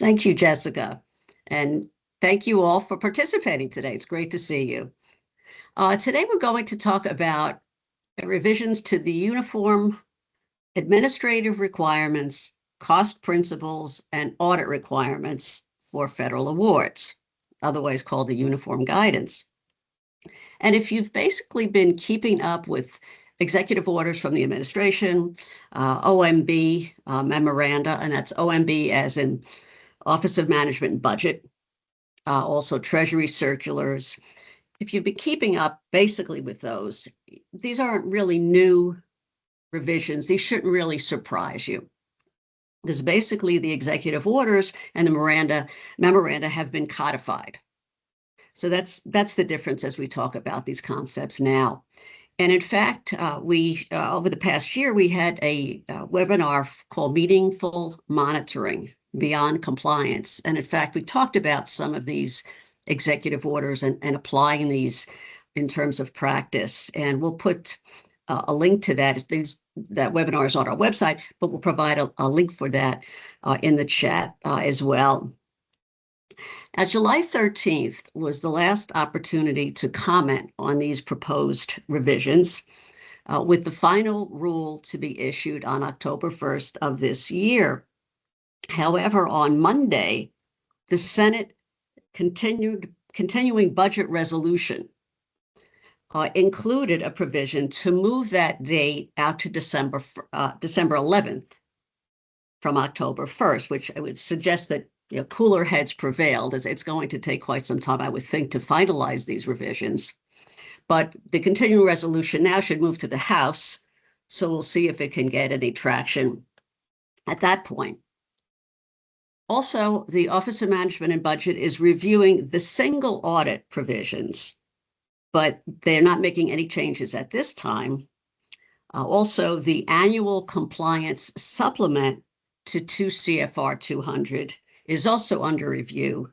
Thank you, Jessica. And thank you all for participating today. It's great to see you. Today, we're going to talk about revisions to the Uniform Administrative Requirements, Cost Principles, and Audit Requirements for Federal Awards, otherwise called the Uniform Guidance. And if you've basically been keeping up with executive orders from the administration, OMB memoranda, and that's OMB as in Office of Management and Budget, also Treasury circulars. If you've been keeping up basically with those, these aren't really new revisions. These shouldn't really surprise you. This is basically the executive orders and the memoranda have been codified. So that's the difference as we talk about these concepts now. And in fact, we over the past year, we had a webinar called Meaningful Monitoring Beyond Compliance. And in fact, we talked about some of these executive orders and applying these in terms of practice. And we'll put a link to that. That webinar is on our website, but we'll provide a link for that in the chat as well. July 13th was the last opportunity to comment on these proposed revisions, with the final rule to be issued on October 1st of this year. However, on Monday, the Senate continuing budget resolution included a provision to move that date out to December 11th from October 1st, which I would suggest that cooler heads prevailed, as it's going to take quite some time, I would think, to finalize these revisions. But the continuing resolution now should move to the House, so we'll see if it can get any traction at that point. Also, the Office of Management and Budget is reviewing the single audit provisions, but they're not making any changes at this time. Also, the annual compliance supplement to 2 CFR 200 is also under review,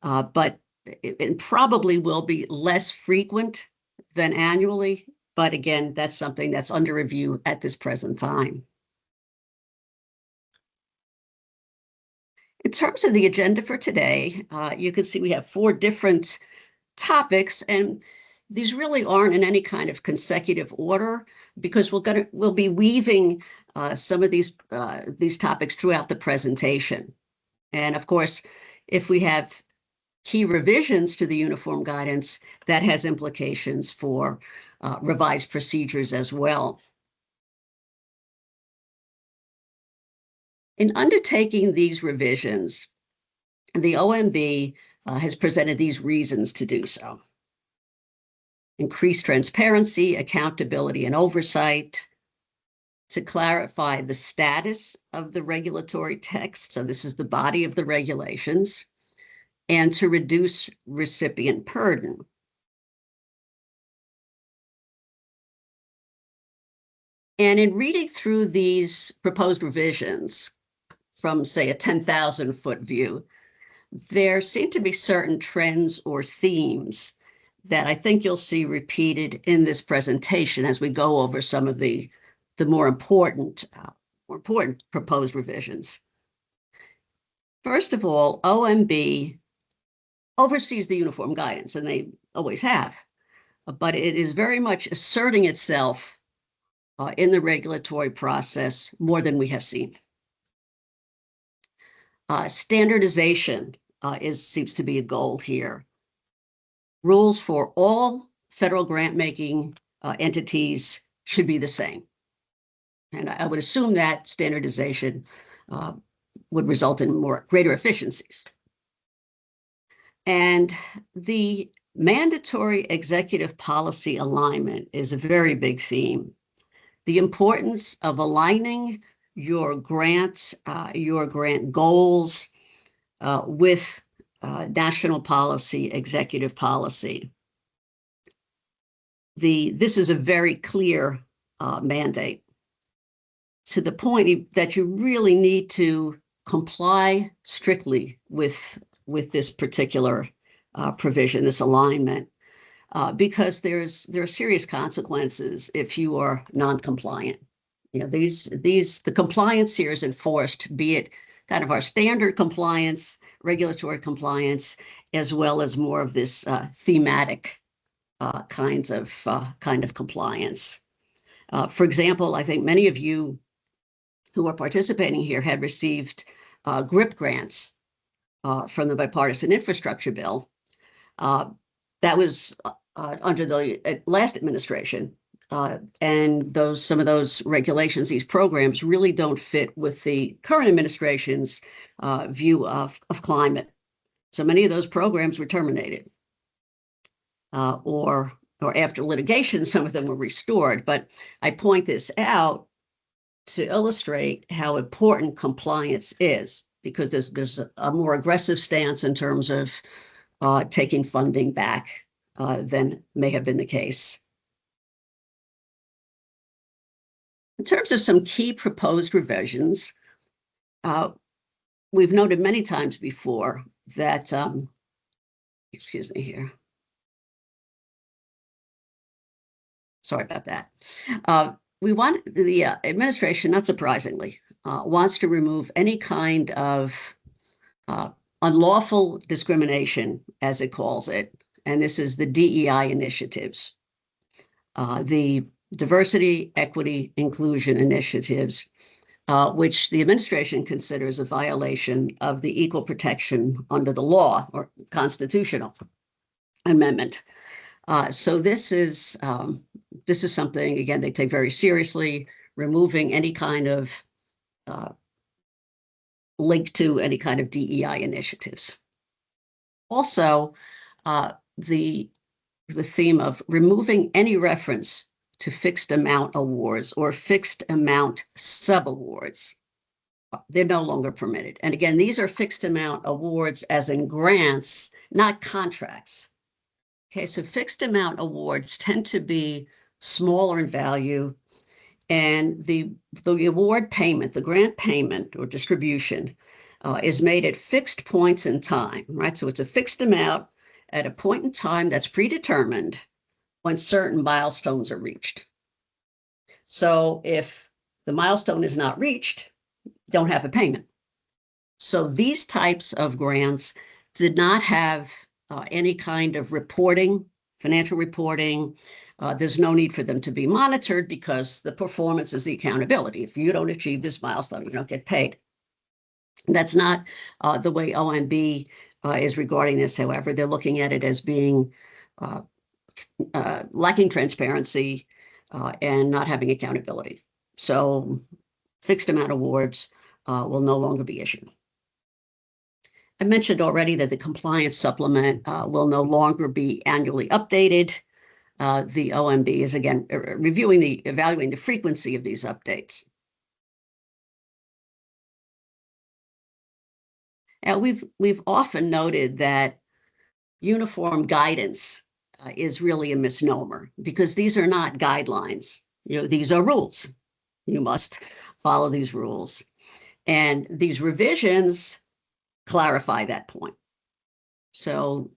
but it probably will be less frequent than annually. But again, that's something that's under review at this present time. In terms of the agenda for today, you can see we have 4 different topics, and these really aren't in any kind of consecutive order because we'll be weaving some of these topics throughout the presentation. And of course, if we have key revisions to the uniform guidance, that has implications for revised procedures as well. In undertaking these revisions, the OMB has presented these reasons to do so. Increased transparency, accountability, and oversight, to clarify the status of the regulatory text, so this is the body of the regulations, and to reduce recipient burden. And in reading through these proposed revisions from, say, a 10,000-foot view, there seem to be certain trends or themes that I think you'll see repeated in this presentation as we go over some of the more important proposed revisions. First of all, OMB oversees the uniform guidance, and they always have, but it is very much asserting itself in the regulatory process more than we have seen. Standardization seems to be a goal here. Rules for all federal grant-making entities should be the same. And I would assume that standardization would result in greater efficiencies. And the mandatory executive policy alignment is a very big theme. The importance of aligning your grant goals with national policy, executive policy. This is a very clear mandate, to the point that you really need to comply strictly with this particular provision, this alignment, because there are serious consequences if you are non-compliant. The compliance here is enforced, be it kind of our standard compliance, regulatory compliance, as well as more of this thematic kind of compliance. For example, I think many of you who are participating here had received GRIP grants from the Bipartisan Infrastructure Bill. That was under the last administration. And some of those regulations, these programs really don't fit with the current administration's view of climate. So many of those programs were terminated, or after litigation, some of them were restored. But I point this out to illustrate how important compliance is, because there's a more aggressive stance in terms of taking funding back than may have been the case. In terms of some key proposed revisions, we've noted many times before that, excuse me here. Sorry about that. We want the administration, not surprisingly, wants to remove any kind of unlawful discrimination, as it calls it, and this is the DEI initiatives, the diversity, equity, inclusion initiatives, which the administration considers a violation of the equal protection under the law or constitutional amendment. So this is something, again, they take very seriously, removing any kind of link to any kind of DEI initiatives. Also, the theme of removing any reference to fixed amount awards or fixed amount subawards. They're no longer permitted. And again, these are fixed amount awards as in grants, not contracts. Okay, so fixed amount awards tend to be smaller in value, and the award payment, the grant payment or distribution, is made at fixed points in time, right? So it's a fixed amount at a point in time that's predetermined when certain milestones are reached. So if the milestone is not reached, don't have a payment. So these types of grants did not have any kind of reporting, financial reporting. There's no need for them to be monitored because the performance is the accountability. If you don't achieve this milestone, you don't get paid. That's not the way OMB is regarding this, however. They're looking at it as being lacking transparency and not having accountability. So fixed amount awards will no longer be issued. I mentioned already that the compliance supplement will no longer be annually updated. The OMB is again evaluating the frequency of these updates. Now, we've often noted that uniform guidance is really a misnomer, because these are not guidelines. These are rules. You must follow these rules. And these revisions clarify that point. So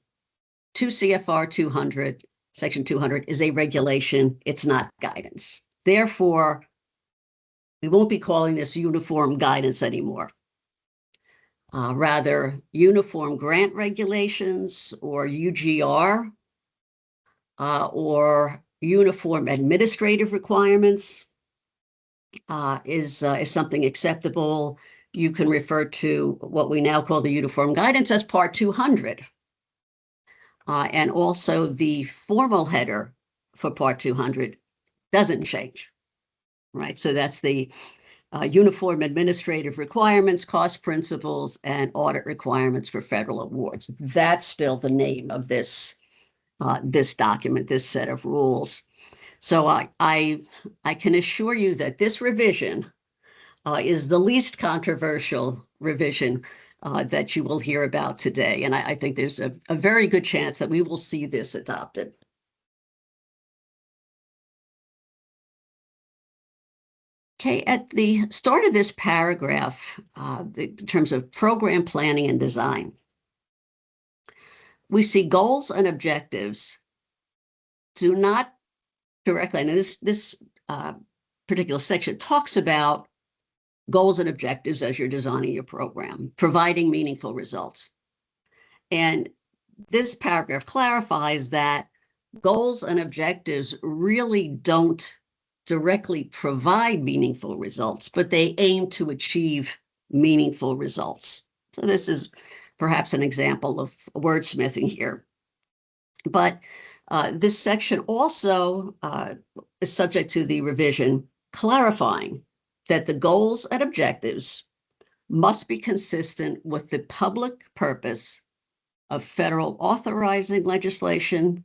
2 CFR 200, Section 200 is a regulation. It's not guidance. Therefore, we won't be calling this uniform guidance anymore. Rather, uniform grant regulations, or UGR, or uniform administrative requirements is something acceptable. You can refer to what we now call the uniform guidance as Part 200. And also the formal header for Part 200 doesn't change, right? So that's the uniform administrative requirements, cost principles, and audit requirements for federal awards. That's still the name of this document, this set of rules. So I can assure you that this revision is the least controversial revision that you will hear about today. And I think there's a very good chance that we will see this adopted. Okay, at the start of this paragraph, in terms of program planning and design, we see goals and objectives do not directly, and this particular section talks about goals and objectives as you're designing your program, providing meaningful results. And this paragraph clarifies that goals and objectives really don't directly provide meaningful results, but they aim to achieve meaningful results. So this is perhaps an example of wordsmithing here. But this section also is subject to the revision clarifying that the goals and objectives must be consistent with the public purpose of federal authorizing legislation,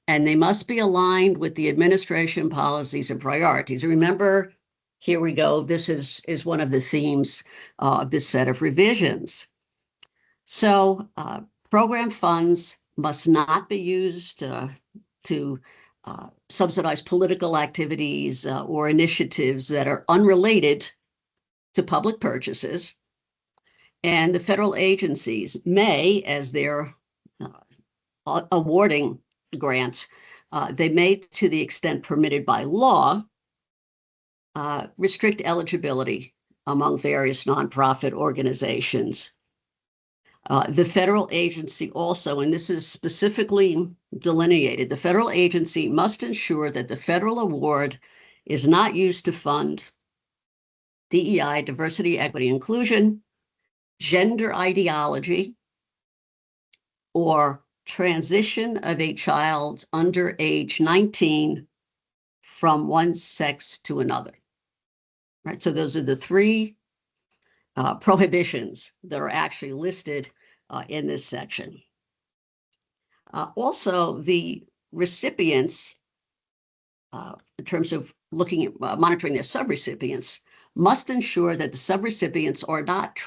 and they must be aligned with the administration policies and priorities. Remember, here we go. This is one of the themes of this set of revisions. So program funds must not be used to subsidize political activities or initiatives that are unrelated to public purchases. And the federal agencies may, as they're awarding grants, they may, to the extent permitted by law, restrict eligibility among various nonprofit organizations. The federal agency also, and this is specifically delineated, the federal agency must ensure that the federal award is not used to fund DEI, diversity, equity, inclusion, gender ideology, or transition of a child under age 19 from one sex to another. Right, so those are the three prohibitions that are actually listed in this section. Also, the recipients, in terms of looking at monitoring their subrecipients, must ensure that the subrecipients are not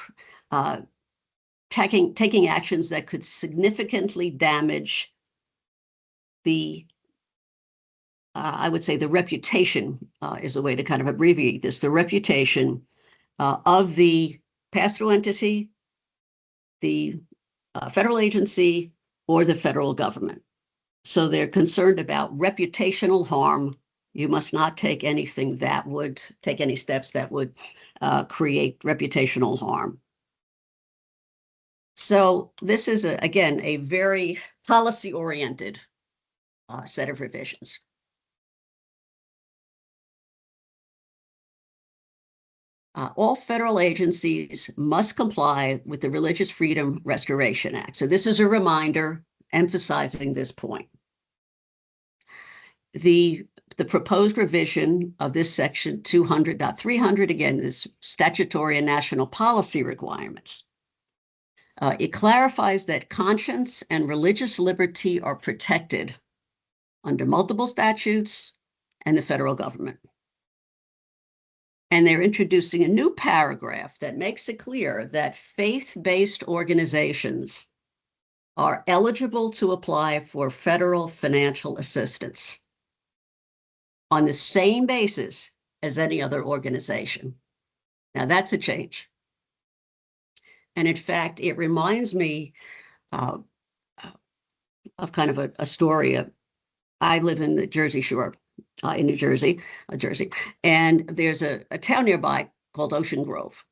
taking actions that could significantly damage the, I would say the reputation is a way to kind of abbreviate this, the reputation of the pass-through entity, the federal agency, or the federal government. So they're concerned about reputational harm. You must not take anything that would take any steps that would create reputational harm. So this is, again, a very policy-oriented set of revisions. All federal agencies must comply with the Religious Freedom Restoration Act. So this is a reminder emphasizing this point. The proposed revision of this section 200.300, again, is statutory and national policy requirements. It clarifies that conscience and religious liberty are protected under multiple statutes and the federal government. And they're introducing a new paragraph that makes it clear that faith-based organizations are eligible to apply for federal financial assistance on the same basis as any other organization. Now, that's a change. And in fact, it reminds me of kind of a story. I live in the Jersey Shore, in New Jersey, and there's a town nearby called Ocean Grove.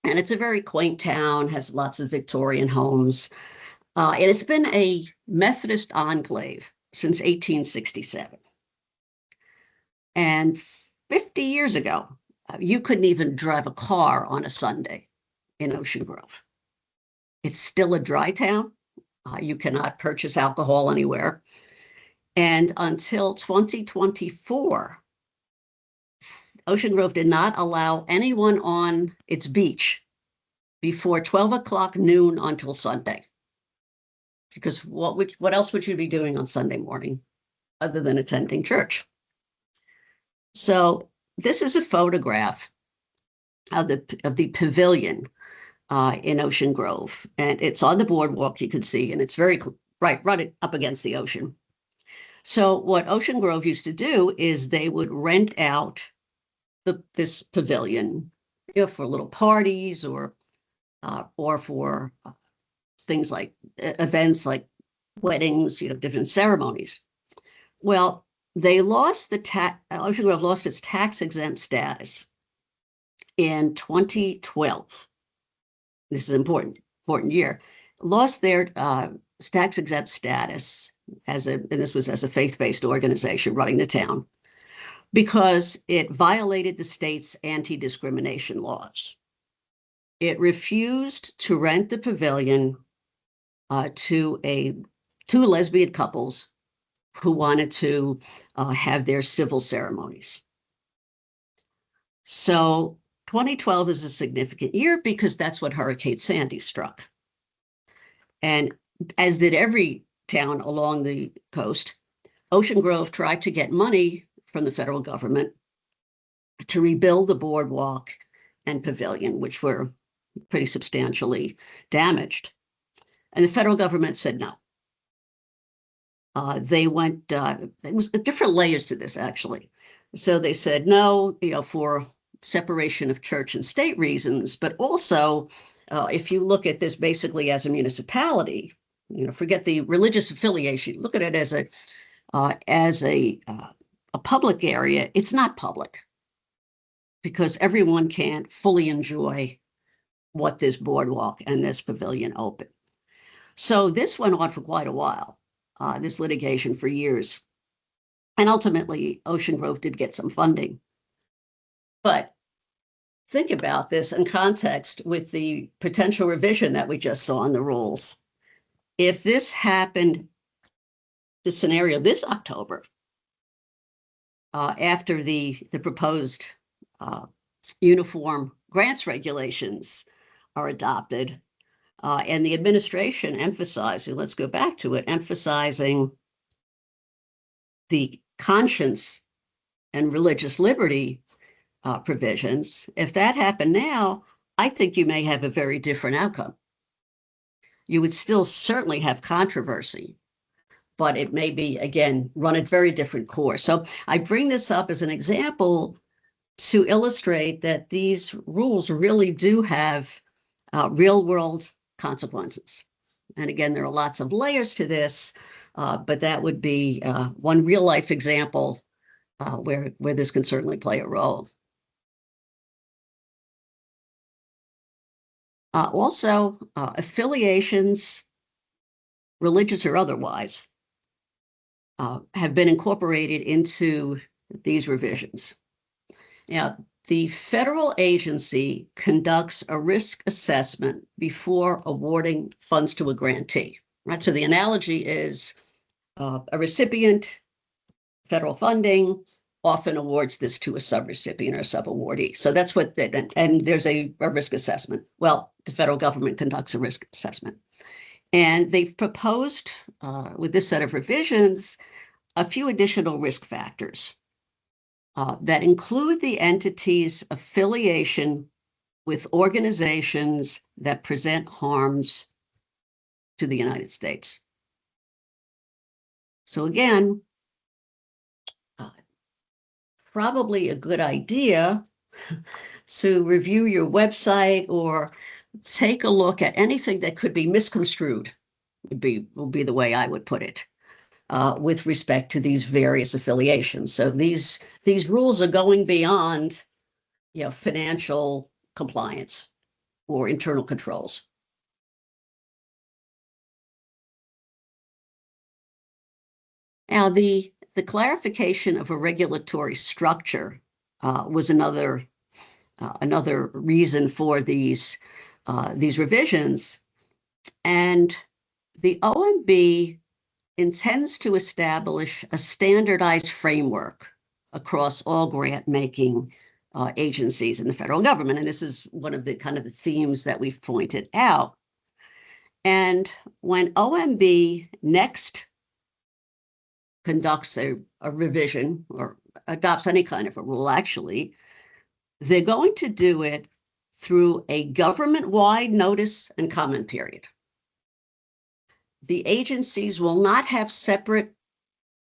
And it's a very quaint town, has lots of Victorian homes. And it's been a Methodist enclave since 1867. And 50 years ago, you couldn't even drive a car on a Sunday in Ocean Grove. It's still a dry town. You cannot purchase alcohol anywhere. And until 2024, Ocean Grove did not allow anyone on its beach before 12 o'clock noon until Sunday. Because what else would you be doing on Sunday morning other than attending church? So this is a photograph of the pavilion in Ocean Grove, and it's on the boardwalk, you can see, and it's very right up against the ocean. So what Ocean Grove used to do is they would rent out this pavilion, for little parties or for things like events like weddings, different ceremonies. Well, they lost Ocean Grove lost its tax exempt status in 2012, this is an important year, lost their tax-exempt status and this was as a faith-based organization running the town, because it violated the state's anti-discrimination laws. It refused to rent the pavilion to two lesbian couples who wanted to have their civil ceremonies. So 2012 is a significant year because that's what Hurricane Sandy struck. And as did every town along the coast, Ocean Grove tried to get money from the federal government to rebuild the boardwalk and pavilion, which were pretty substantially damaged. And the federal government said no. They went, it was different layers to this, actually. So they said no, for separation of church and state reasons, but also if you look at this basically as a municipality, forget the religious affiliation, look at it as a public area, it's not public because everyone can't fully enjoy what this boardwalk and this pavilion open. So this went on for quite a while, this litigation for years. And ultimately, Ocean Grove did get some funding. But think about this in context with the potential revision that we just saw in the rules. If this happened, the scenario this October, after the proposed uniform grants regulations are adopted, and the administration emphasizing, let's go back to it, emphasizing the conscience and religious liberty provisions, if that happened now, I think you may have a very different outcome. You would still certainly have controversy, but it may be, again, run a very different course. So I bring this up as an example to illustrate that these rules really do have real world consequences. And again, there are lots of layers to this, but that would be one real life example where this can certainly play a role. Also, affiliations, religious or otherwise, have been incorporated into these revisions. Now, the federal agency conducts a risk assessment before awarding funds to a grantee, right? So the analogy is a recipient, federal funding, often awards this to a subrecipient or subawardee. So that's what, and there's a risk assessment. Well, the federal government conducts a risk assessment. And they've proposed, with this set of revisions, a few additional risk factors that include the entity's affiliation with organizations that present harms to the United States. So again, probably a good idea to review your website or take a look at anything that could be misconstrued, would be the way I would put it, with respect to these various affiliations. So these rules are going beyond, financial compliance or internal controls. Now, the clarification of a regulatory structure was another reason for these revisions, and the OMB intends to establish a standardized framework across all grant-making agencies in the federal government, and this is one of the the themes that we've pointed out. And when OMB next conducts a revision or adopts any kind of a rule, actually, they're going to do it through a government-wide notice and comment period. The agencies will not have separate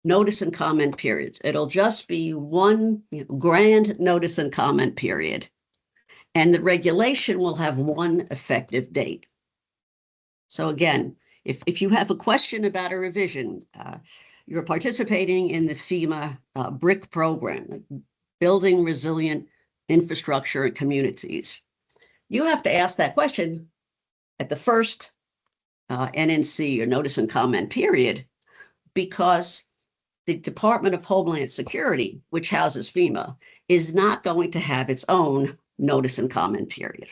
notice and comment periods. It'll just be one grand notice and comment period. And the regulation will have one effective date. So again, if you have a question about a revision, you're participating in the FEMA BRIC program, Building Resilient infrastructure, and communities? You have to ask that question at the first NNC, or notice and comment period, because the Department of Homeland Security, which houses FEMA, is not going to have its own notice and comment period.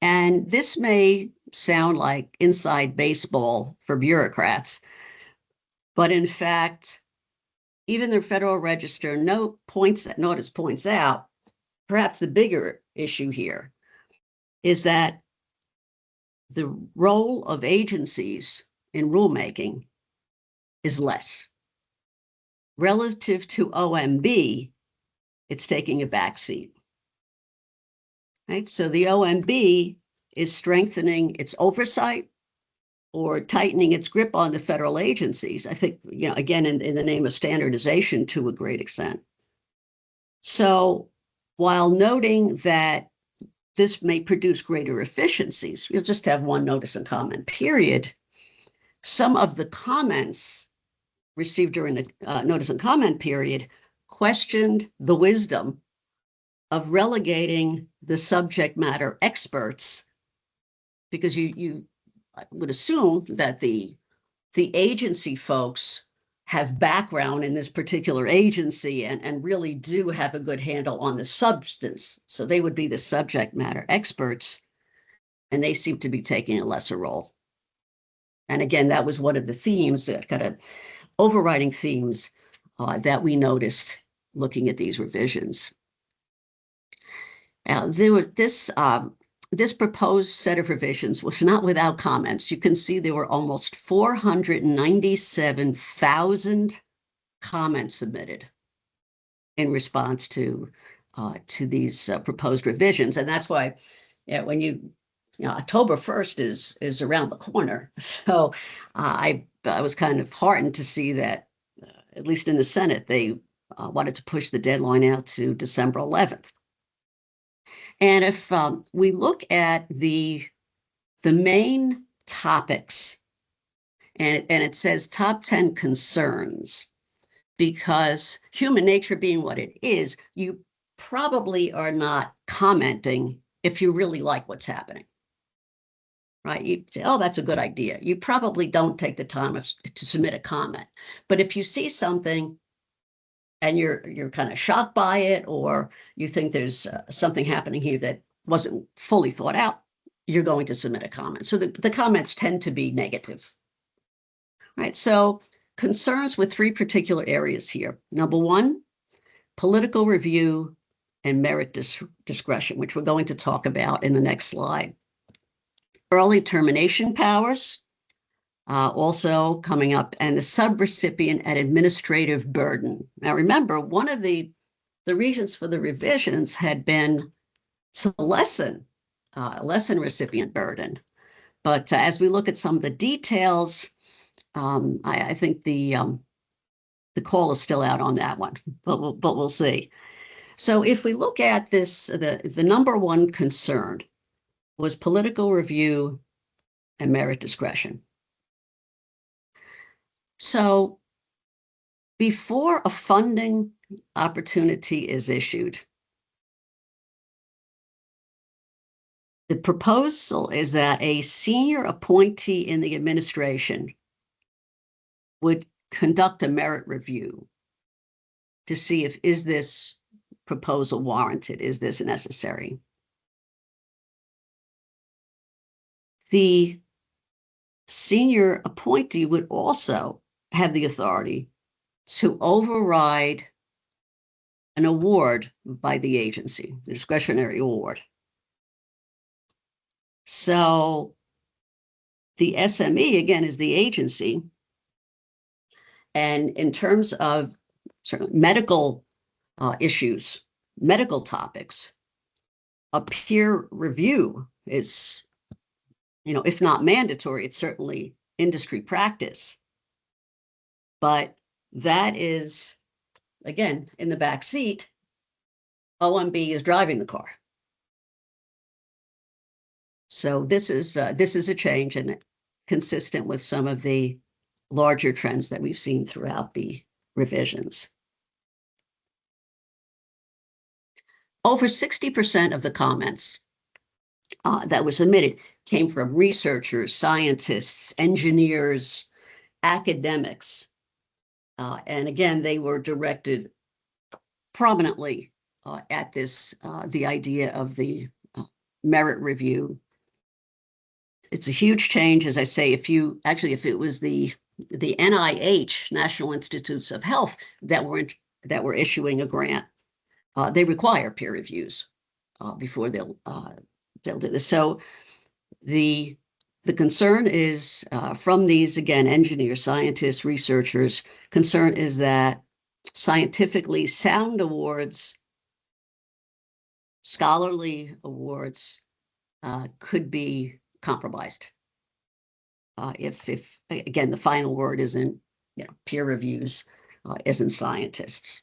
And this may sound like inside baseball for bureaucrats, but in fact, even the Federal Register notice points out, perhaps the bigger issue here is that the role of agencies in rulemaking is less. Relative to OMB, it's taking a back seat. Right? So the OMB is strengthening its oversight or tightening its grip on the federal agencies, I think, again, in the name of standardization to a great extent. So while noting that this may produce greater efficiencies, you'll just have one notice and comment period, some of the comments received during the notice and comment period questioned the wisdom of relegating the subject matter experts, because you would assume that the agency folks have background in this particular agency and really do have a good handle on the substance. So they would be the subject matter experts, and they seem to be taking a lesser role. And again, that was one of the themes, that kind of overriding themes that we noticed looking at these revisions. Now, this proposed set of revisions was not without comments. You can see there were almost 497,000 comments submitted in response to these proposed revisions, and that's why, when October 1st is around the corner. So I was kind of heartened to see that, at least in the Senate, they wanted to push the deadline out to December 11th. And if we look at the main topics, and it says top 10 concerns, because human nature being what it is, you probably are not commenting if you really like what's happening. Right? You say, oh, that's a good idea. You probably don't take the time to submit a comment. But if you see something and you're kind of shocked by it, or you think there's something happening here that wasn't fully thought out, you're going to submit a comment. So the comments tend to be negative. Right? So concerns with three particular areas here. Number one, political review and merit discretion, which we're going to talk about in the next slide. Early termination powers, also coming up, and the subrecipient and administrative burden. Now, remember, one of the reasons for the revisions had been to lessen recipient burden. But as we look at some of the details, I think the call is still out on that one, but we'll see. So if we look at this, the number one concern was political review and merit discretion. So before a funding opportunity is issued, the proposal is that a senior appointee in the administration would conduct a merit review to see if, is this proposal warranted? Is this necessary? The senior appointee would also have the authority to override an award by the agency, the discretionary award. So the SME, again, is the agency. And in terms of certainly medical issues, medical topics, a peer review is, if not mandatory, it's certainly industry practice. But that is, again, in the back seat. OMB is driving the car. So this is a change, and consistent with some of the larger trends that we've seen throughout the revisions. over 60% of the comments that were submitted came from researchers, scientists, engineers, academics. And again, they were directed prominently at this, the idea of the merit review. It's a huge change, as I say. If it was the NIH, National Institutes of Health, that were issuing a grant, they require peer reviews before they'll do this. So the concern is from these, again, engineers, scientists, researchers, concern is that scientifically sound awards, scholarly awards, could be compromised if again, the final word isn't, peer reviews, isn't scientists.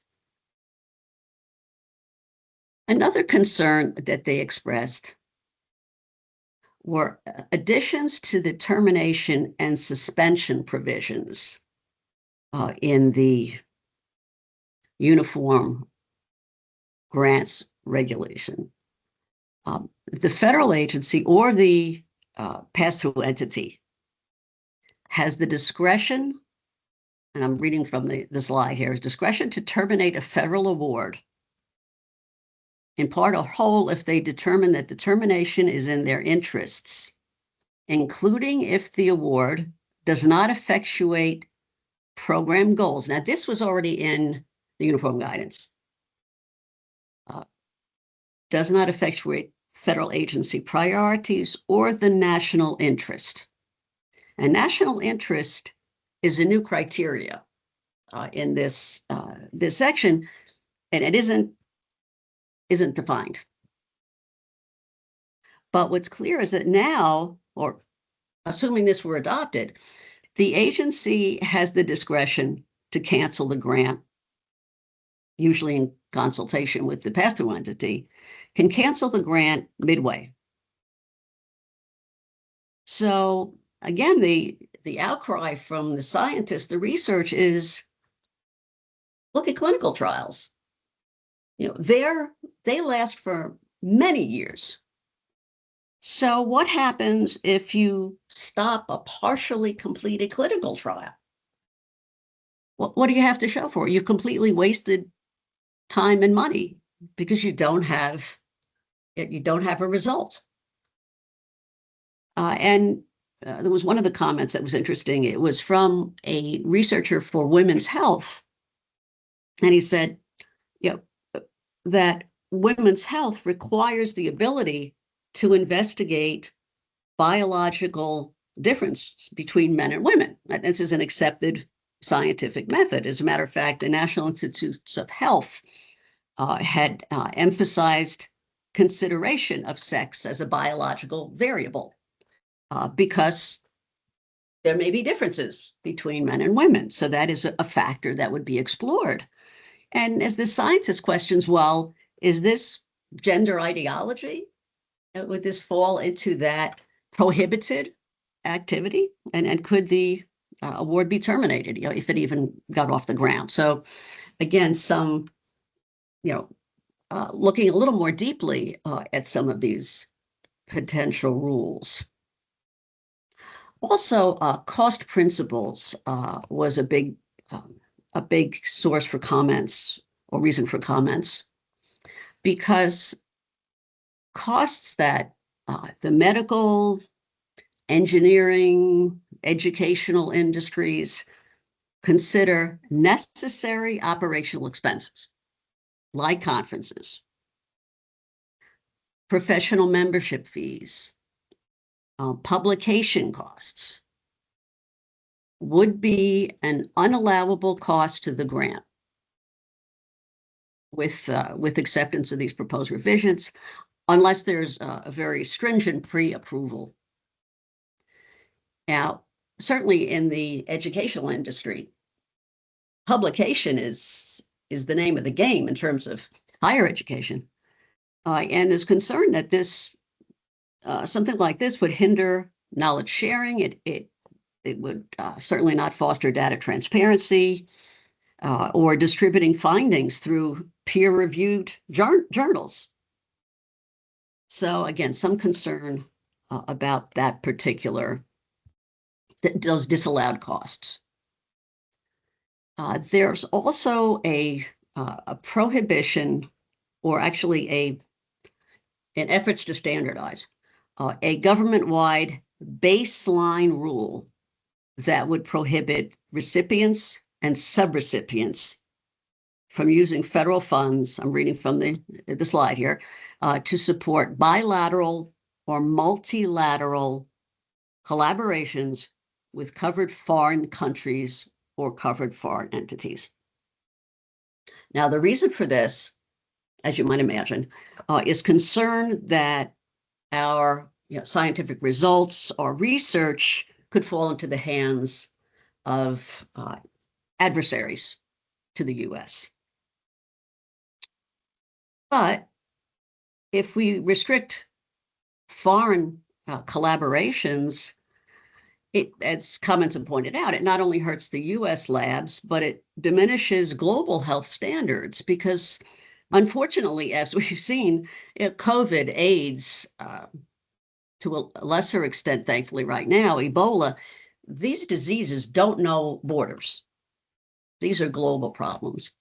Another concern that they expressed were additions to the termination and suspension provisions in the Uniform Grants Regulation. The federal agency or the pass-through entity has the discretion, and I'm reading from the slide here, discretion to terminate a federal award in part or whole if they determine that the termination is in their interests, including if the award does not effectuate program goals. Now, this was already in the uniform guidance. Does not effectuate federal agency priorities or the national interest. And national interest is a new criteria in this section, and it isn't defined. But what's clear is that now, or assuming this were adopted, the agency has the discretion to cancel the grant, usually in consultation with the pass-through entity, can cancel the grant midway. So again, the outcry from the scientists, the research is, look at clinical trials. They last for many years. So what happens if you stop a partially completed clinical trial? What do you have to show for it? You've completely wasted time and money because you don't have a result. And there was one of the comments that was interesting. It was from a researcher for women's health. And he said, that women's health requires the ability to investigate biological difference between men and women. This is an accepted scientific method. As a matter of fact, the National Institutes of Health had emphasized consideration of sex as a biological variable because there may be differences between men and women. So that is a factor that would be explored. And as the scientist questions, well, is this gender ideology? Would this fall into that prohibited activity? And could the award be terminated, if it even got off the ground? So again, some, looking a little more deeply at some of these potential rules. Also, cost principles was a big source for comments or reason for comments, because costs that the medical, engineering, educational industries consider necessary operational expenses, like conferences, professional membership fees, publication costs, would be an unallowable cost to the grant with acceptance of these proposed revisions, unless there's a very stringent pre-approval. Now, certainly in the educational industry, publication is the name of the game in terms of higher education, and is concerned that this something like this would hinder knowledge sharing. It would certainly not foster data transparency or distributing findings through peer-reviewed journals. So again, some concern about that particular, those disallowed costs. There's also a prohibition, or actually in efforts to standardize, a government-wide baseline rule that would prohibit recipients and subrecipients from using federal funds, I'm reading from the slide here, to support bilateral or multilateral collaborations with covered foreign countries or covered foreign entities. Now, the reason for this, as you might imagine, is concern that our scientific results or research could fall into the hands of adversaries to the US. But if we restrict foreign collaborations, as comments have pointed out, it not only hurts the US labs, but it diminishes global health standards because, unfortunately, as we've seen, COVID, AIDS, to a lesser extent, thankfully, right now, Ebola, these diseases don't know borders. These are global problems.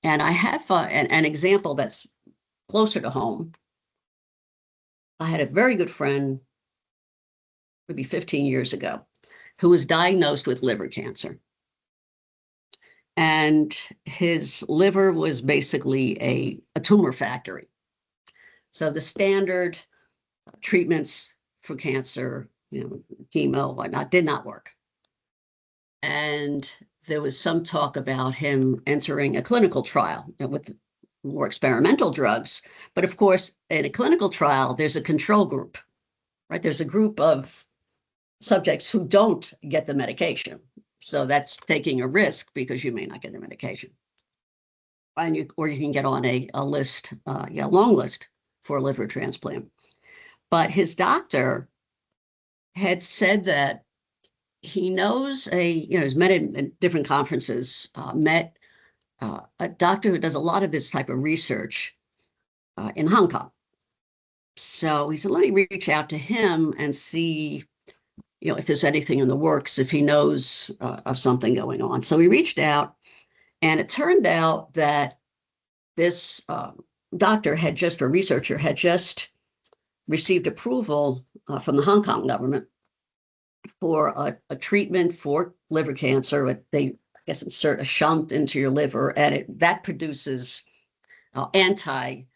And I have an example that's closer to home. I had a very good friend, maybe 15 years ago, who was diagnosed with liver cancer. And his liver was basically a tumor factory. So the standard treatments for cancer, chemo, whatnot, did not work. And there was some talk about him entering a clinical trial with more experimental drugs. But of course, in a clinical trial, there's a control group, right? There's a group of subjects who don't get the medication. So that's taking a risk because you may not get the medication. Or you can get on a list, long list for a liver transplant. But his doctor had said that he knows he's met in different conferences, met a doctor who does a lot of this type of research in Hong Kong. So he said, let me reach out to him and see, if there's anything in the works, if he knows of something going on. So he reached out, and it turned out that this researcher had just received approval from the Hong Kong government for a treatment for liver cancer. They, insert a shunt into your liver, and that produces anti-cancer.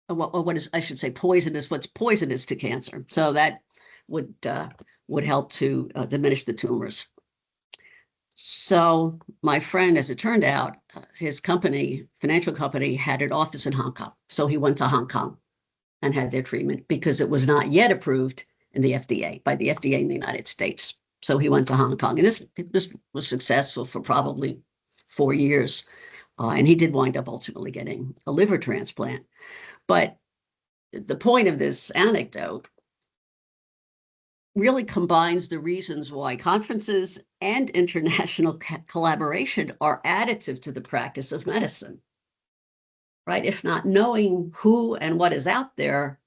What is, I should say, poisonous? What's poisonous to cancer? So that would help to diminish the tumors. So my friend, as it turned out, his company, financial company, had an office in Hong Kong. So he went to Hong Kong and had their treatment because it was not yet approved in the FDA, by the FDA in the United States. So he went to Hong Kong, and this was successful for probably 4 years. And he did wind up ultimately getting a liver transplant. But the point of this anecdote really combines the reasons why conferences and international collaboration are additive to the practice of medicine, right? If not knowing who and what is out there,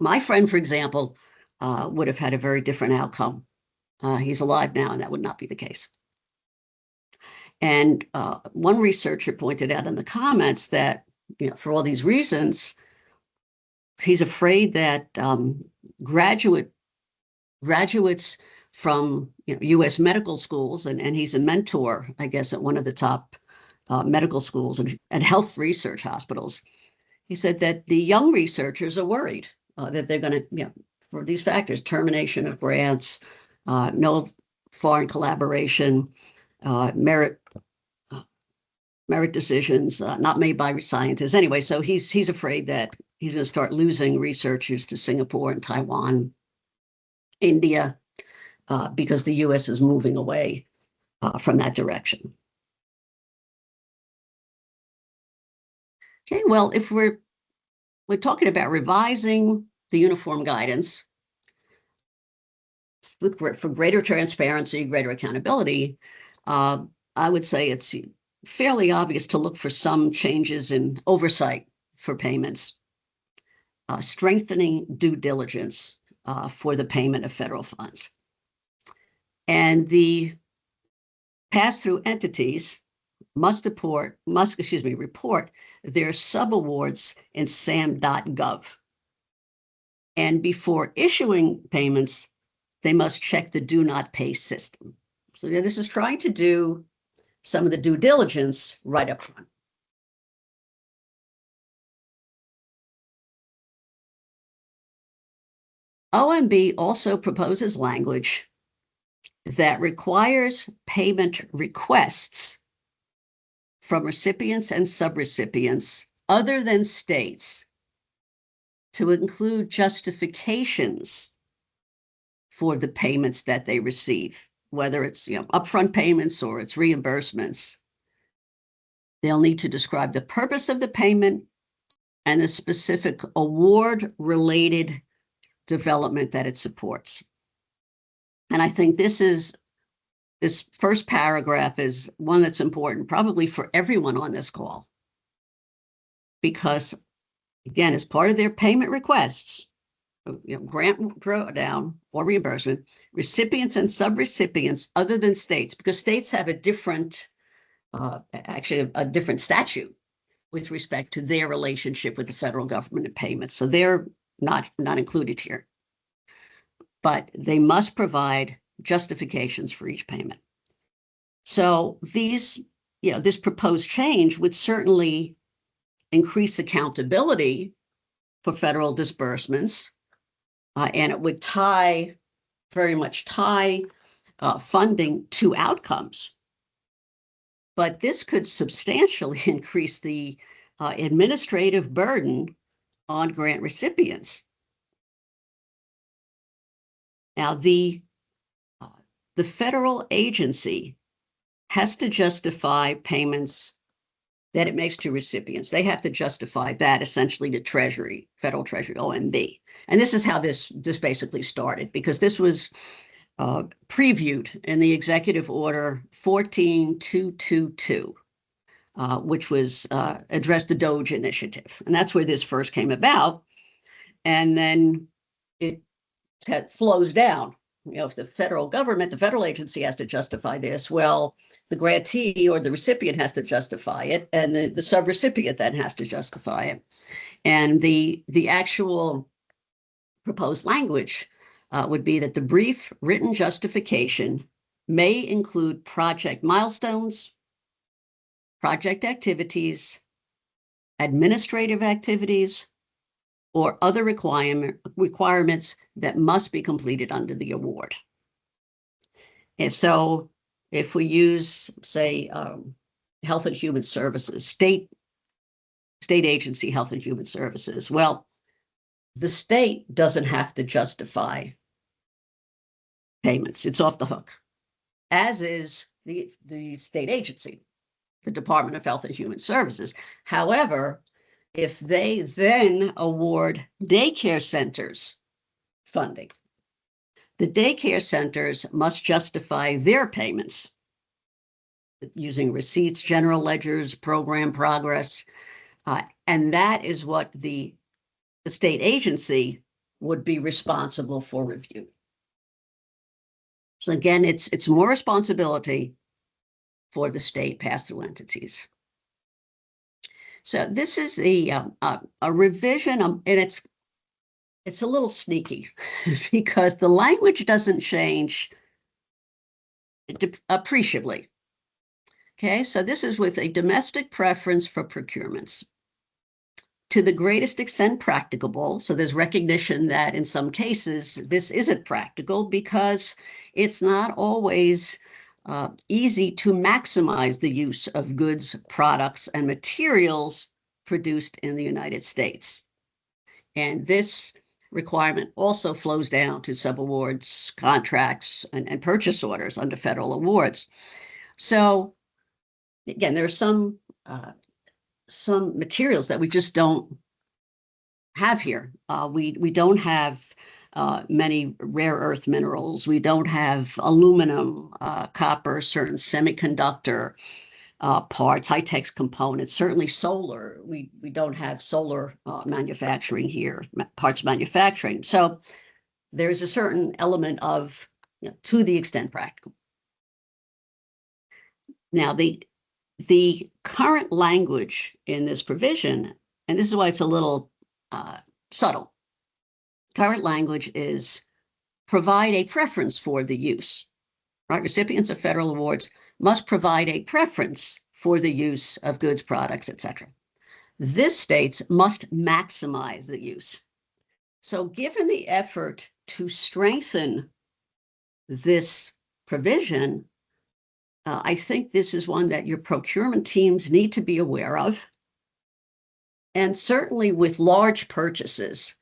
my friend, for example, would have had a very different outcome. He's alive now, and that would not be the case. And one researcher pointed out in the comments that, for all these reasons, he's afraid that graduates from U.S. medical schools, and he's a mentor, I guess, at one of the top medical schools and health research hospitals. He said that the young researchers are worried that they're going to, for these factors, termination of grants, no foreign collaboration, merit decisions not made by scientists. Anyway, so he's afraid that he's going to start losing researchers to Singapore and Taiwan, India, because the U.S. is moving away from that direction. Okay, well, if we're talking about revising the uniform guidance for greater transparency, greater accountability, I would say it's fairly obvious to look for some changes in oversight for payments, strengthening due diligence for the payment of federal funds. And the pass-through entities must report their subawards in sam.gov. And before issuing payments, they must check the do not pay system. So this is trying to do some of the due diligence right up front. OMB also proposes language that requires payment requests from recipients and subrecipients other than states to include justifications for the payments that they receive, whether it's upfront payments or it's reimbursements. They'll need to describe the purpose of the payment and the specific award-related development that it supports. And I think this first paragraph is one that's important, probably for everyone on this call, because again, as part of their payment requests, grant drawdown or reimbursement, recipients and subrecipients other than states, because states have a different, actually a different statute with respect to their relationship with the federal government and payments. So they're not included here. But they must provide justifications for each payment. So this proposed change would certainly increase accountability for federal disbursements, and it would very much tie funding to outcomes. But this could substantially increase the administrative burden on grant recipients. Now, the federal agency has to justify payments that it makes to recipients. They have to justify that essentially to Treasury, Federal Treasury, OMB. And this is how this basically started, because this was previewed in the Executive Order 14222, which was addressed the DOGE initiative. And that's where this first came about. And then it flows down. If the federal government, the federal agency has to justify this, well, the grantee or the recipient has to justify it, and the subrecipient then has to justify it. And the actual proposed language would be that the brief written justification may include project milestones, project activities, administrative activities, or other requirements that must be completed under the award. If we use, say, Health and Human Services, state agency Health and Human Services, well, the state doesn't have to justify payments. It's off the hook, as is the state agency, the Department of Health and Human Services. However, if they then award daycare centers funding, the daycare centers must justify their payments using receipts, general ledgers, program progress, and that is what the state agency would be responsible for review. So again, it's more responsibility for the state pass-through entities. So this is a revision, and it's a little sneaky because the language doesn't change appreciably. Okay, so this is with a domestic preference for procurements. To the greatest extent practicable, so there's recognition that in some cases this isn't practical because it's not always easy to maximize the use of goods, products, and materials produced in the United States. And this requirement also flows down to subawards, contracts, and purchase orders under federal awards. So again, there are some materials that we just don't have here. We don't have many rare earth minerals. We don't have aluminum, copper, certain semiconductor. parts, high-tech components, certainly solar. We don't have solar manufacturing here, parts manufacturing. So there's a certain element of, to the extent practical. Now, the current language in this provision, and this is why it's a little subtle, current language is provide a preference for the use, right? Recipients of federal awards must provide a preference for the use of goods, products, etc. This states must maximize the use. So given the effort to strengthen this provision, I think this is one that your procurement teams need to be aware of. And certainly with large purchases,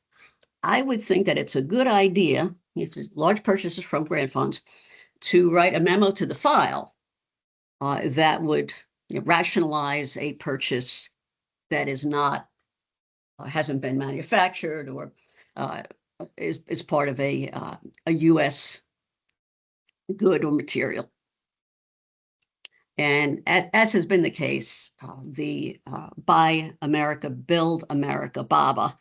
I would think that it's a good idea, if it's large purchases from grant funds, to write a memo to the file that would rationalize a purchase that is not, hasn't been manufactured or is part of a U.S. good or material. And as has been the case, the Buy America, Build America, BABA,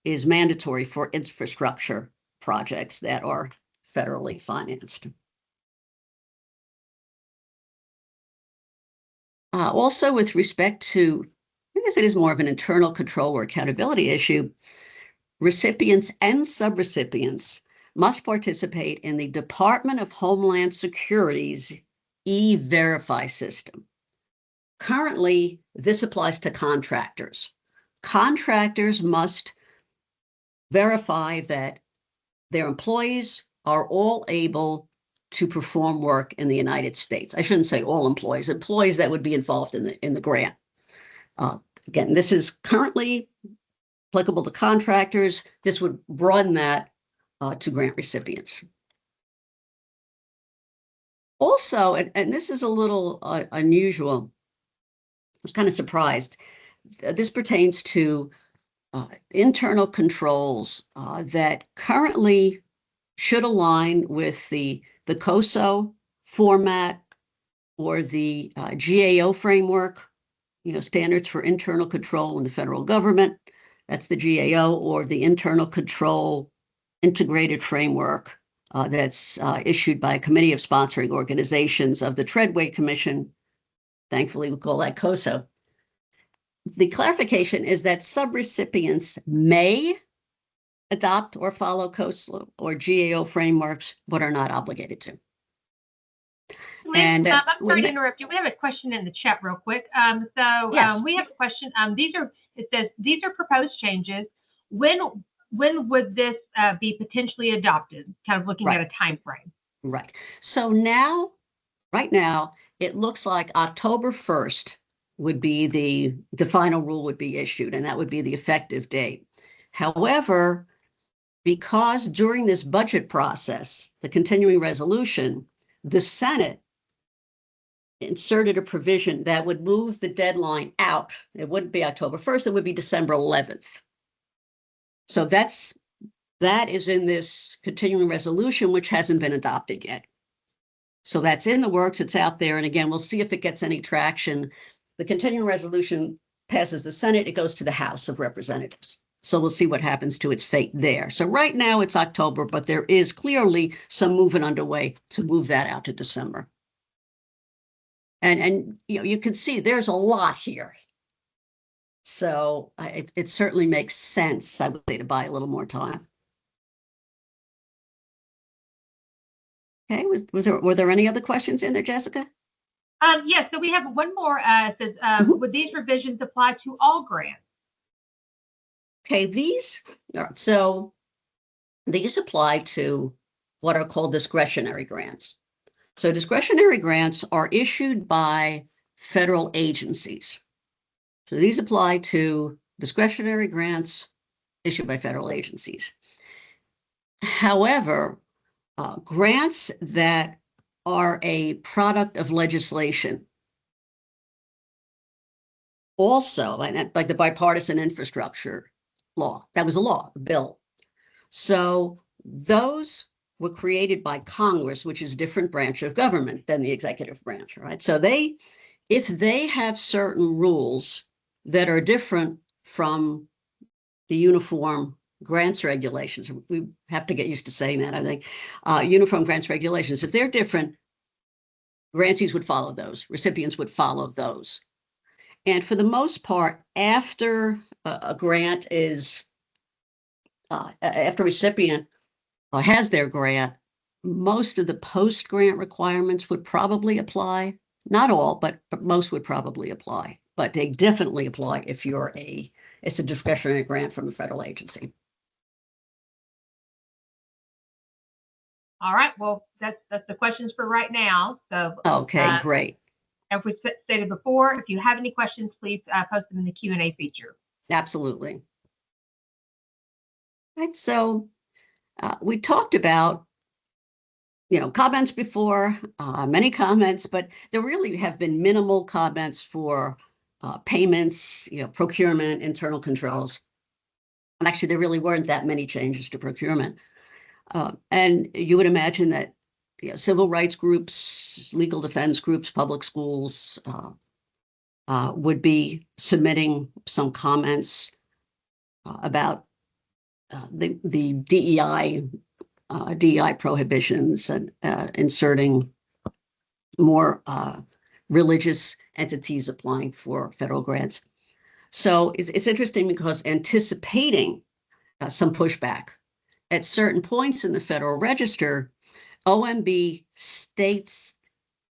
is mandatory for infrastructure projects that are federally financed. Also, with respect to, I guess it is more of an internal control or accountability issue, recipients and subrecipients must participate in the Department of Homeland Security's E-Verify system. Currently, this applies to contractors. Contractors must verify that their employees are all able to perform work in the United States. I shouldn't say all employees that would be involved in the grant. Again, this is currently applicable to contractors. This would broaden that to grant recipients. Also, and this is a little unusual, I was kind of surprised. This pertains to internal controls that currently should align with the COSO format or the GAO framework, standards for internal control in the federal government. That's the GAO, or the internal control integrated framework that's issued by a committee of sponsoring organizations of the Treadway Commission. Thankfully, we call that COSO. The clarification is that subrecipients may adopt or follow COSO or GAO frameworks, but are not obligated to. Liz, I'm sorry to interrupt you. We have a question in the chat real quick. Yes. We have a question. It says, these are proposed changes. When would this be potentially adopted? Kind of looking at a time frame. Right. So now, right now, it looks like October 1st would be the final rule would be issued, and that would be the effective date. However, because during this budget process, the continuing resolution, the Senate inserted a provision that would move the deadline out. It wouldn't be October 1st, it would be December 11th. So that is in this continuing resolution, which hasn't been adopted yet. So that's in the works, it's out there. And again, we'll see if it gets any traction. The continuing resolution passes the Senate, it goes to the House of Representatives. So we'll see what happens to its fate there. So right now it's October, but there is clearly some movement underway to move that out to December. And you can see there's a lot here. So it certainly makes sense, I would say, to buy a little more time. Okay, were there any other questions in there, Jessica? Yes, so we have one more. It says, would these revisions apply to all grants? Okay, these apply to what are called discretionary grants. So discretionary grants are issued by federal agencies. So these apply to discretionary grants issued by federal agencies. However, grants that are a product of legislation, also, like the bipartisan infrastructure law, that was a law, a bill. So those were created by Congress, which is a different branch of government than the executive branch, right? So they if they have certain rules that are different from the uniform grants regulations, we have to get used to saying that, I think, uniform grants regulations, if they're different, grantees would follow those, recipients would follow those. And for the most part, after a grant is, after a recipient has their grant, most of the post-grant requirements would probably apply. Not all, but most would probably apply. But they definitely apply if it's a discretionary grant from a federal agency. All right. Well, that's the questions for right now. So Okay, great. as we stated before, if you have any questions, please post them in the Q&A feature. Absolutely. Right. So we talked about, comments before, many comments, but there really have been minimal comments for payments, procurement, internal controls. And actually, there really weren't that many changes to procurement. And you would imagine that civil rights groups, legal defense groups, public schools would be submitting some comments about the DEI prohibitions and inserting more religious entities applying for federal grants. So it's interesting because anticipating some pushback at certain points in the Federal Register, OMB states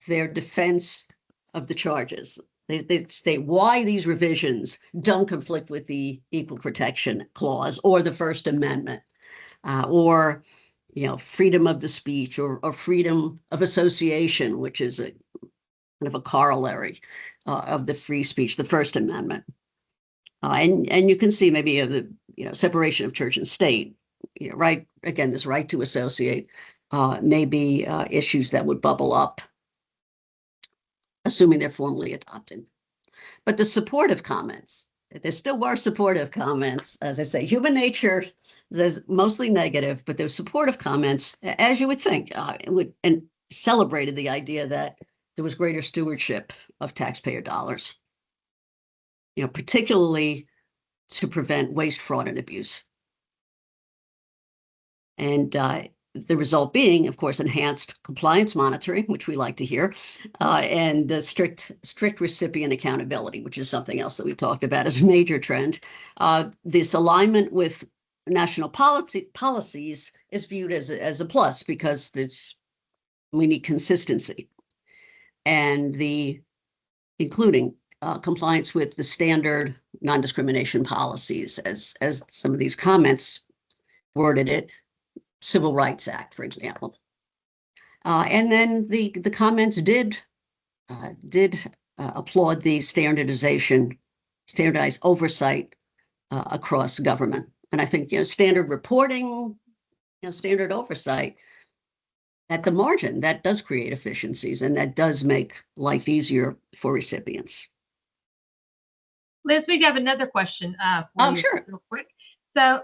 their defense of the charges. They state why these revisions don't conflict with the Equal Protection Clause or the First Amendment, or freedom of the speech or freedom of association, which is a kind of a corollary of the free speech, the First Amendment. And you can see maybe the separation of church and state, right? Again, this right to associate may be issues that would bubble up, assuming they're formally adopted. But the supportive comments, there still were supportive comments. As I say, human nature is mostly negative, but there's supportive comments, as you would think, and celebrated the idea that there was greater stewardship of taxpayer dollars, particularly to prevent waste, fraud, and abuse. And the result being, of course, enhanced compliance monitoring, which we like to hear, and strict recipient accountability, which is something else that we talked about as a major trend. This alignment with national policies is viewed as a plus because we need consistency, and including compliance with the standard non-discrimination policies, as some of these comments worded it. Civil Rights Act, for example. And then the comments did applaud the standardized oversight across government. And I think, standard reporting, standard oversight at the margin, that does create efficiencies and that does make life easier for recipients. Liz, we have another question for you. Sure. Real quick. So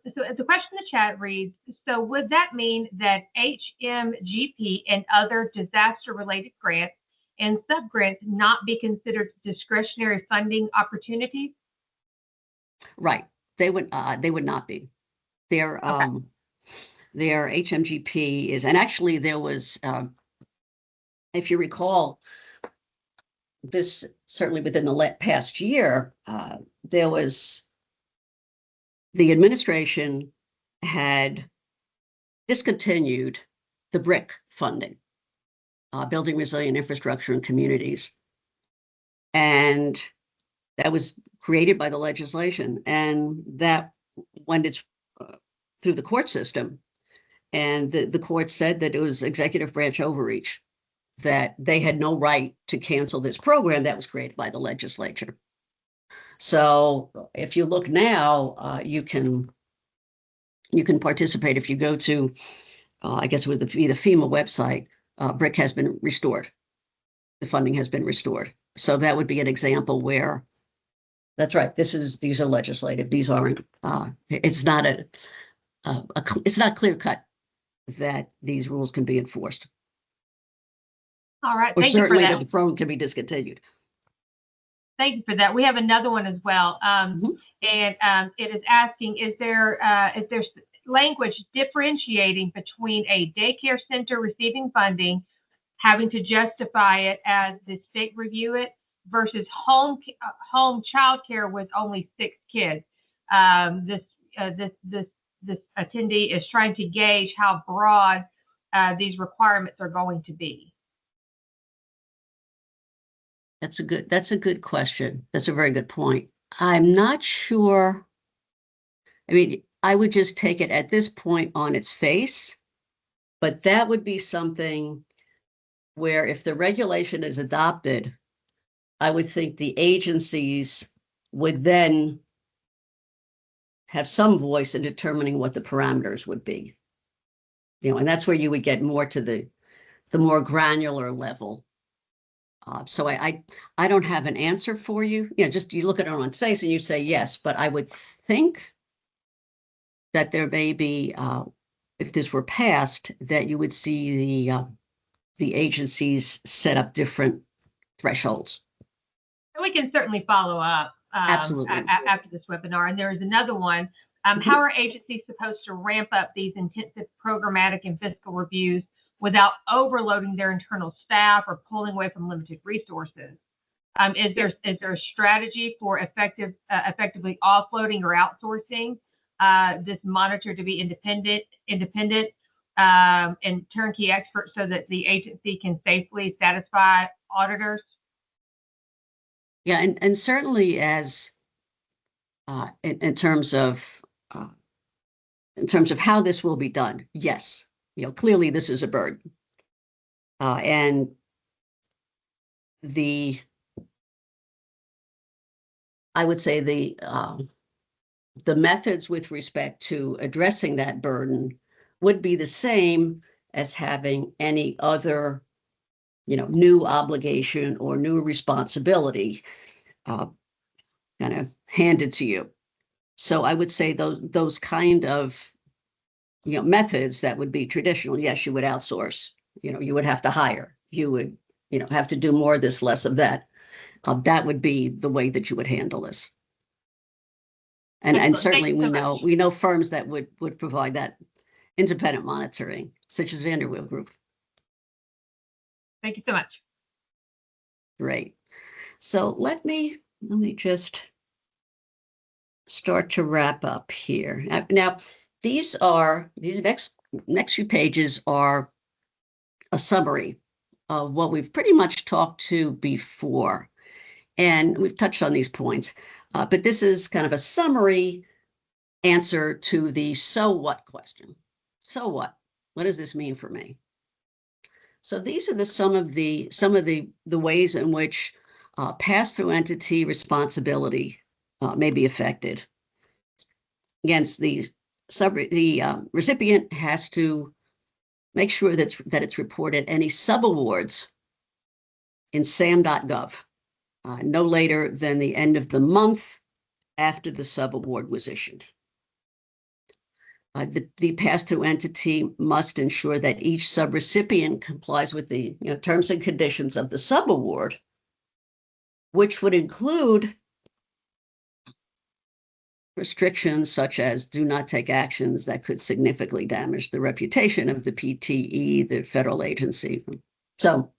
the question in the chat reads, so would that mean that HMGP and other disaster-related grants and sub-grants not be considered discretionary funding opportunities? Right. They would not be. Their HMGP is, and actually there was, if you recall, this certainly within the past year, there was, the administration had discontinued the BRIC funding, Building Resilient Infrastructure in Communities. And that was created by the legislation. And that went through the court system. And the court said that it was executive branch overreach, that they had no right to cancel this program that was created by the legislature. So if you look now, you can participate. If you go to, I guess it would be the FEMA website, BRIC has been restored. The funding has been restored. So that would be an example where, that's right, these are legislative. These aren't, it's not it's not clear cut that these rules can be enforced. All right. Or Thank you for certainly that. that the firm can be discontinued. Thank you for that. We have another one as well. It is asking, is there language differentiating between a daycare center receiving funding, having to justify it as the state review it, versus home child care with only 6 kids? This attendee is trying to gauge how broad these requirements are going to be. That's a good question. That's a very good point. I'm not sure. I mean, I would just take it at this point on its face, but that would be something where if the regulation is adopted, I would think the agencies would then have some voice in determining what the parameters would be. And that's where you would get more to the more granular level. So I don't have an answer for you. Just you look at it on its face and you say yes, but I would think that there may be, if this were passed, that you would see the agencies set up different thresholds. We can certainly follow up Absolutely. After this webinar. And there is another one. How are agencies supposed to ramp up these intensive programmatic and fiscal reviews without overloading their internal staff or pulling away from limited resources? Is there a strategy for effectively offloading or outsourcing this monitor to be independent and turnkey experts so that the agency can safely satisfy auditors? Yeah, and certainly as in terms of how this will be done, yes, clearly this is a burden, and I would say the methods with respect to addressing that burden would be the same as having any other, new obligation or new responsibility kind of handed to you. So I would say those kind of, methods that would be traditional. Yes, you would outsource. You would have to hire. You would, have to do more of this, less of that. That would be the way that you would handle this. And certainly we know firms that would provide that independent monitoring, such as Vander Weele Group. Thank you so much. Great. So let me just start to wrap up here. Now, these next few pages are a summary of what we've pretty much talked to before. And we've touched on these points, but this is kind of a summary answer to the so what question. So what? What does this mean for me? So these are some of the ways in which pass-through entity responsibility may be affected. Against the recipient has to make sure that it's reported any subawards in sam.gov no later than the end of the month after the subaward was issued. The pass-through entity must ensure that each subrecipient complies with the terms and conditions of the subaward, which would include restrictions such as do not take actions that could significantly damage the reputation of the PTE, the federal agency. So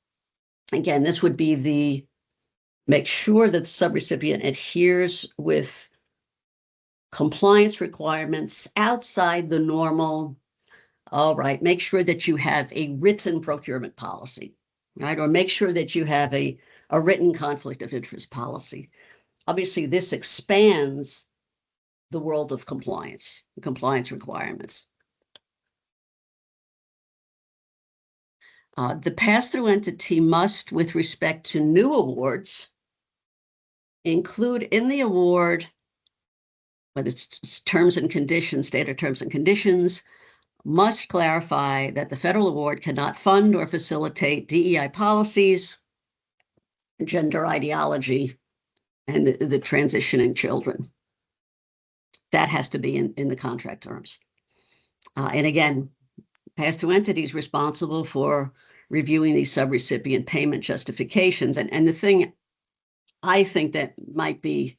again, this would be make sure that the subrecipient adheres with compliance requirements outside the normal. All right, make sure that you have a written procurement policy, right? Or make sure that you have a written conflict of interest policy. Obviously, this expands the world of compliance requirements. The pass-through entity must, with respect to new awards, include in the award, whether it's terms and conditions, standard terms and conditions, must clarify that the federal award cannot fund or facilitate DEI policies, gender ideology, and the transitioning children. That has to be in the contract terms. And again, pass-through entities responsible for reviewing these subrecipient payment justifications. And the thing I think that might be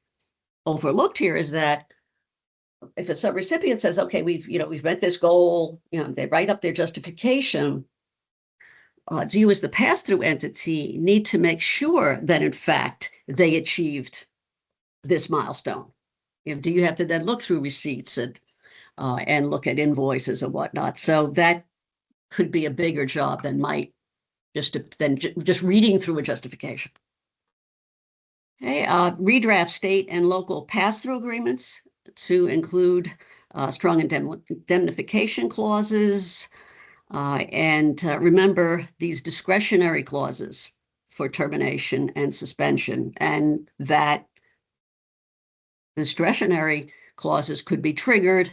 overlooked here is that if a subrecipient says, okay, we've met this goal, they write up their justification, you as the pass-through entity need to make sure that in fact they achieved this milestone. Do you have to then look through receipts and look at invoices and whatnot? So that could be a bigger job than just reading through a justification. Okay, redraft state and local pass-through agreements to include strong indemnification clauses, and remember these discretionary clauses for termination and suspension, and that discretionary clauses could be triggered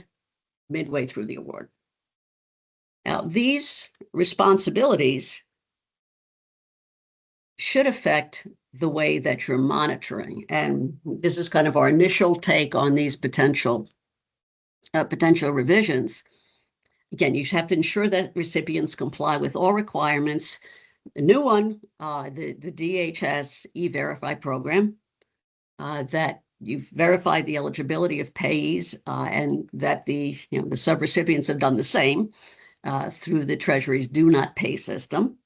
midway through the award. Now, these responsibilities should affect the way that you're monitoring. And this is kind of our initial take on these potential revisions. Again, you have to ensure that recipients comply with all requirements. The new one, the DHS E-Verify program, that you've verified the eligibility of payees, and that the subrecipients have done the same through the Treasury's Do Not Pay system.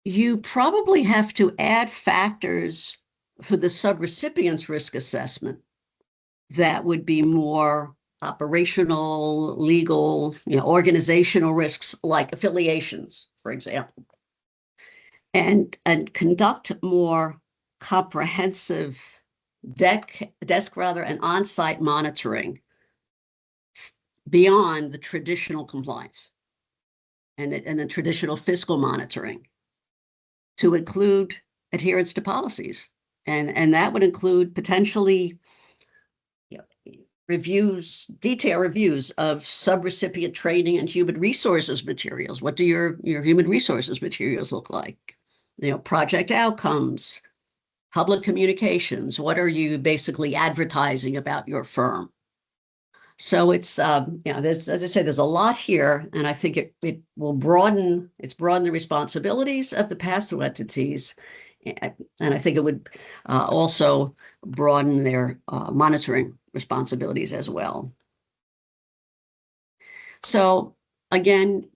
You probably have to add factors for the subrecipient's risk assessment that would be more operational, legal, organizational risks like affiliations, for example, and conduct more comprehensive desk and on-site monitoring beyond the traditional compliance and the traditional fiscal monitoring, to include adherence to policies. And that would include potentially detailed reviews of subrecipient training and human resources materials. What do your human resources materials look like? Project outcomes, public communications. What are you basically advertising about your firm? So it's, as I say, there's a lot here, and I think it will broaden the responsibilities of the pass-through entities, and I think it would also broaden their monitoring responsibilities as well. So again,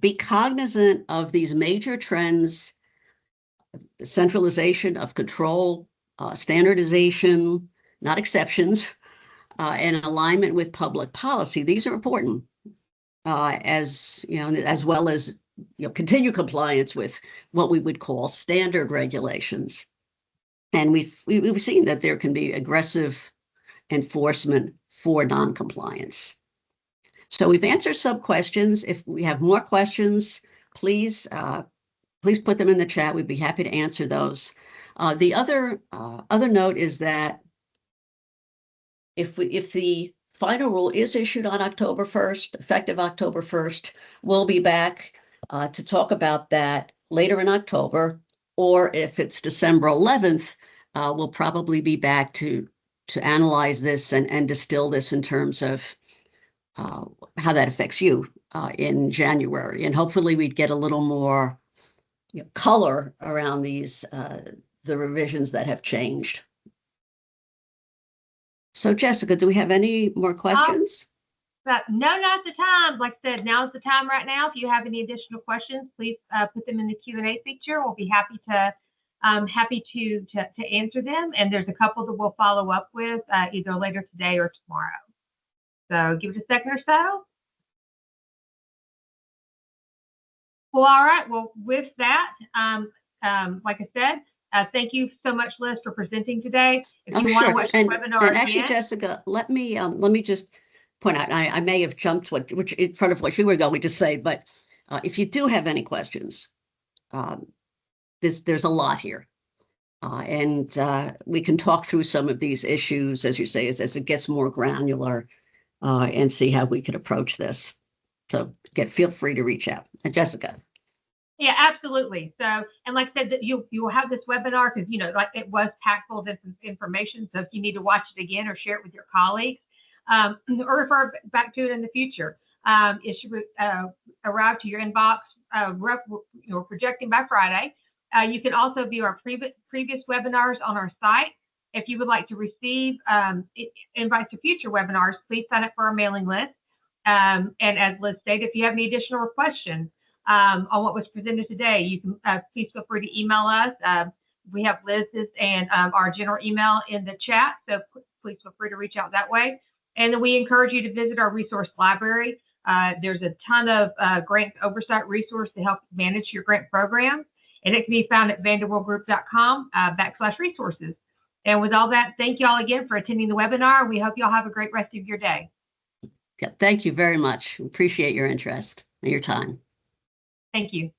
be cognizant of these major trends: the centralization of control, standardization, not exceptions, and alignment with public policy. These are important, as well as continue compliance with what we would call standard regulations. And we've seen that there can be aggressive enforcement for noncompliance. So we've answered some questions. If we have more questions, please put them in the chat. We'd be happy to answer those. The other note is that if the final rule is issued on October 1st, effective October 1st, we'll be back to talk about that later in October, or if it's December 11th, we'll probably be back to analyze this and distill this in terms of how that affects you in January. And hopefully we'd get a little more color around these, the revisions that have changed. So Jessica, do we have any more questions? No, now's the time. Like I said, now's the time right now. If you have any additional questions, please put them in the Q&A feature. We'll be happy to answer them. And there's a couple that we'll follow up with either later today or tomorrow. So give it a second or so. Well, all right. Well, with that, like I said, thank you so much, Liz, for presenting today. If you want to watch the webinar and actually, Jessica, let me just point out, I may have jumped which in front of what you were going to say, but if you do have any questions, there's a lot here. And we can talk through some of these issues, as you say, as it gets more granular, and see how we could approach this. So feel free to reach out. And Jessica. Yeah, absolutely. So, and like I said, that you will have this webinar because, like it was packed full of information. So if you need to watch it again or share it with your colleagues, or refer back to it in the future, it should arrive to your inbox we're projecting by Friday. You can also view our previous webinars on our site. If you would like to receive invites to future webinars, please sign up for our mailing list. And as Liz stated, if you have any additional questions on what was presented today, you can please feel free to email us. We have Liz's and our general email in the chat, so please feel free to reach out that way. And then we encourage you to visit our resource library. There's a ton of grant oversight resource to help manage your grant programs, and it can be found at vanderweele.com/resources. And with all that, thank you all again for attending the webinar. We hope you all have a great rest of your day. Yeah, thank you very much. Appreciate your interest and your time. Thank you.